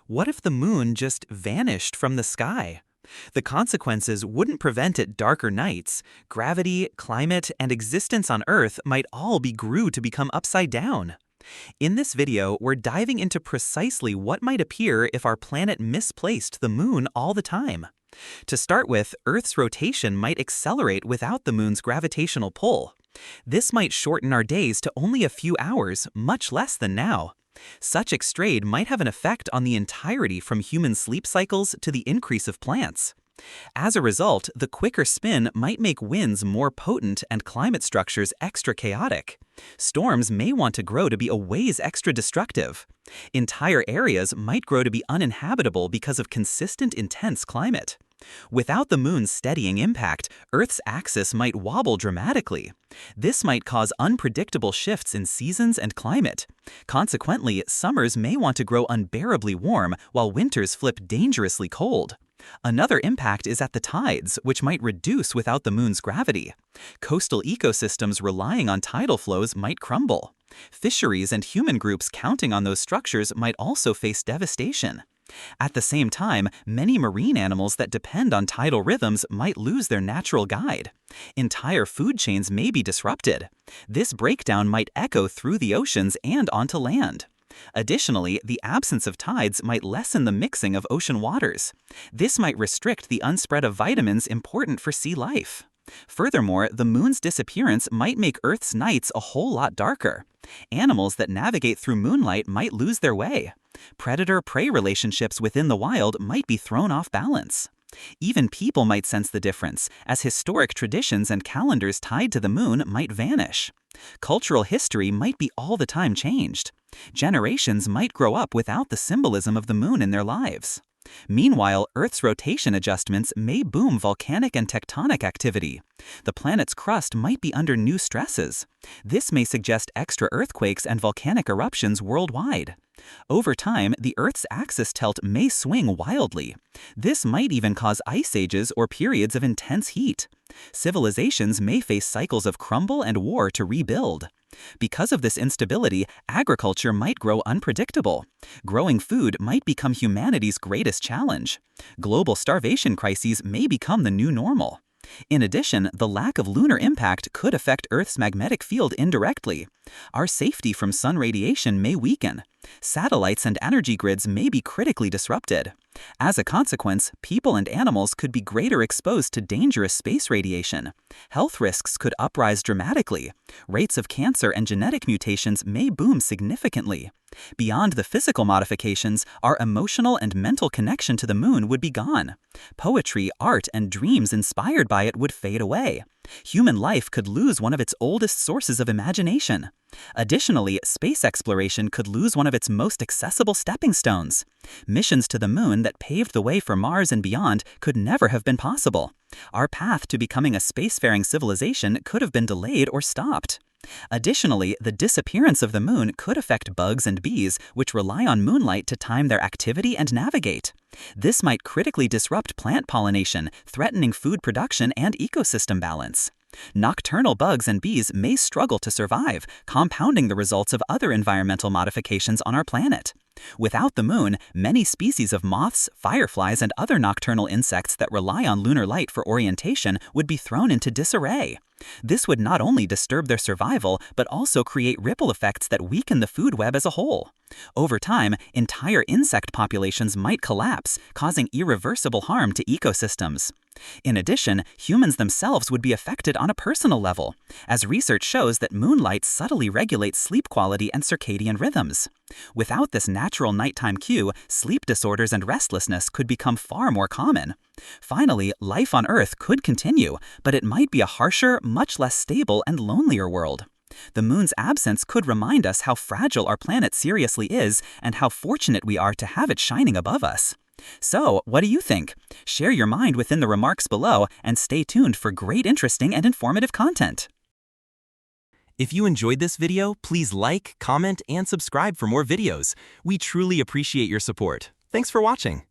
What if the moon just vanished from the sky? The consequences wouldn't prevent it darker nights. Gravity, climate, and existence on Earth might all be grew to become upside down. In this video, we're diving into precisely what might appear if our planet misplaced the moon all the time. To start with, Earth's rotation might accelerate without the moon's gravitational pull. This might shorten our days to only a few hours, much less than now. Such extrade might have an effect on the entirety from human sleep cycles to the increase of plants. As a result, the quicker spin might make winds more potent and climate structures extra chaotic. Storms may want to grow to be a ways extra destructive. Entire areas might grow to be uninhabitable because of consistent intense climate. Without the moon's steadying impact, Earth's axis might wobble dramatically. This might cause unpredictable shifts in seasons and climate. Consequently, summers may want to grow unbearably warm while winters flip dangerously cold. Another impact is at the tides, which might reduce without the moon's gravity. Coastal ecosystems relying on tidal flows might crumble. Fisheries and human groups counting on those structures might also face devastation. At the same time, many marine animals that depend on tidal rhythms might lose their natural guide. Entire food chains may be disrupted. This breakdown might echo through the oceans and onto land. Additionally, the absence of tides might lessen the mixing of ocean waters. This might restrict the unspread of vitamins important for sea life. Furthermore, the moon's disappearance might make Earth's nights a whole lot darker. Animals that navigate through moonlight might lose their way. Predator-prey relationships within the wild might be thrown off balance. Even people might sense the difference, as historic traditions and calendars tied to the moon might vanish. Cultural history might be all the time changed. Generations might grow up without the symbolism of the moon in their lives. Meanwhile, Earth's rotation adjustments may boom volcanic and tectonic activity. The planet's crust might be under new stresses. This may suggest extra earthquakes and volcanic eruptions worldwide. Over time, the Earth's axis tilt may swing wildly. This might even cause ice ages or periods of intense heat. Civilizations may face cycles of crumble and war to rebuild. Because of this instability, agriculture might grow unpredictable. Growing food might become humanity's greatest challenge. Global starvation crises may become the new normal. In addition, the lack of lunar impact could affect Earth's magnetic field indirectly. Our safety from sun radiation may weaken. Satellites and energy grids may be critically disrupted. As a consequence, people and animals could be greater exposed to dangerous space radiation. Health risks could uprise dramatically. Rates of cancer and genetic mutations may boom significantly. Beyond the physical modifications, our emotional and mental connection to the moon would be gone. Poetry, art, and dreams inspired by it would fade away. Human life could lose one of its oldest sources of imagination. Additionally, space exploration could lose one of its most accessible stepping stones. Missions to the moon that paved the way for Mars and beyond could never have been possible. Our path to becoming a spacefaring civilization could have been delayed or stopped. Additionally, the disappearance of the moon could affect bugs and bees, which rely on moonlight to time their activity and navigate. This might critically disrupt plant pollination, threatening food production and ecosystem balance. Nocturnal bugs and bees may struggle to survive, compounding the results of other environmental modifications on our planet. Without the moon, many species of moths, fireflies, and other nocturnal insects that rely on lunar light for orientation would be thrown into disarray. This would not only disturb their survival, but also create ripple effects that weaken the food web as a whole. Over time, entire insect populations might collapse, causing irreversible harm to ecosystems. In addition, humans themselves would be affected on a personal level, as research shows that moonlight subtly regulates sleep quality and circadian rhythms. Without this natural nighttime cue, sleep disorders and restlessness could become far more common. Finally, life on Earth could continue, but it might be a harsher, much less stable, and lonelier world. The moon's absence could remind us how fragile our planet seriously is and how fortunate we are to have it shining above us. So, what do you think? Share your mind within the remarks below and stay tuned for great, interesting, and informative content. If you enjoyed this video, please like, comment, and subscribe for more videos. We truly appreciate your support. Thanks for watching.